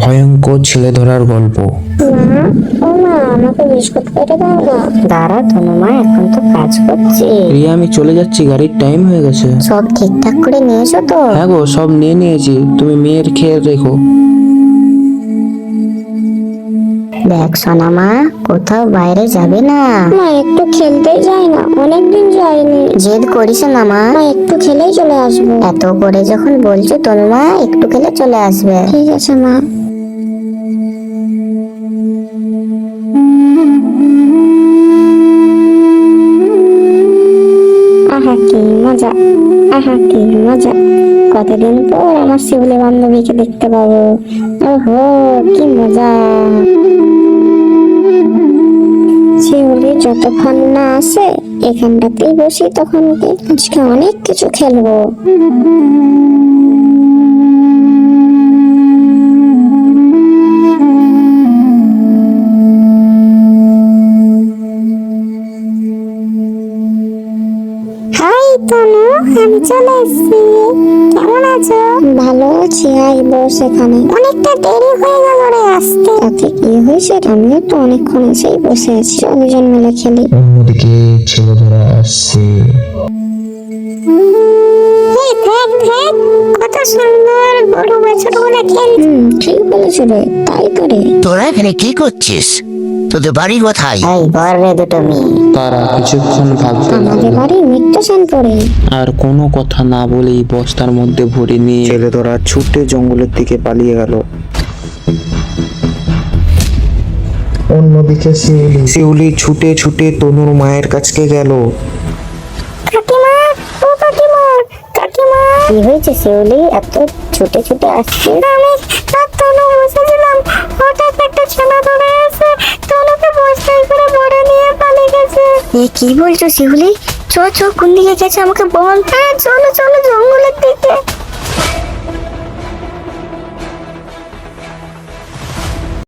ভয়ঙ্কর ছেলে ধরার গল্প। মা, ও মা, আমাকে বিস্কুট কেটে দাও না। দাঁড়া তনু মা, এখন তো কাজ করছি। রিয়া, আমি চলে যাচ্ছি, গাড়ির টাইম হয়ে গেছে। সব ঠিকঠাক করে নিয়ে এসো তো? হ্যাঁ গো, সব নিয়ে নিয়েছি, তুমি মেয়ের খেয়ে রেখো। দেখ সোনা মা, কোথাও বাইরে যাবে না। মা একটু খেলতে যাই না, অনেকদিন যাইনি। জেদ করিস না মা, একটু খেলেই চলে আসবো। এত করে যখন বলছো তনু মা, একটু খেলে চলে আসবে। ঠিক আছে মা। আহা কি মজা, আহা কি মজা, কতদিন পর আমার শিউলি বান্ধবীকে দেখতে পাবো। ওহো কি মজা। শিউলি যতক্ষণ না আসে এখানটাতেই বসি, তখন আজকে অনেক কিছু খেলবো। হাই তনু, আমি চলে এসেছি। কেমন আছো? ভালো আছি, আই বস এখানে। অনেকটা দেরি হয়ে গেল রে আসতে। তাতে কি হয়েছে, আমিও তো অনেকক্ষণ এসেই বসে আছি। দুজন মিলে খেলি। অন্যদিকে ছেলে ধরা আসছে। কত সুন্দর গরু বাছুরগুলো খেল। ঠিক বলেছো রে, তাই তো রে। তোরা এখানে কি করছিস? তোদের বাড়ি কোথায়? এই ঘর রে দুটো মেয়ে। তারা কিছুক্ষণ ভাবতে আমাদের লাগলো, বাড়ি মিট্টুসেন পড়ে। আর কোনো কথা না বলেই বস্তার মধ্যে ভরে নিয়ে ছেলে ধরা ছুটে জঙ্গলের দিকে পালিয়ে গেল। অন্যদিকে শিউলি ছুটে ছুটে তনুর মায়ের কাছে গেল। কাকিমা, ও কাকিমা, কাকিমা। কি হয়েছে শিউলি, এত ছুটে ছুটে আসছিস? আমি আর তনু বসেছিলাম, হঠাৎ একটা ছেলে ধরে এসে তনুকে বস্তায় করে ভরে নিয়ে পালিয়ে গেছে। এ কি বলছো শিউলি? চো চো, কোন দিকে গেছে আমাকে বল। হ্যাঁ চলো চলো, জঙ্গলের দিকে।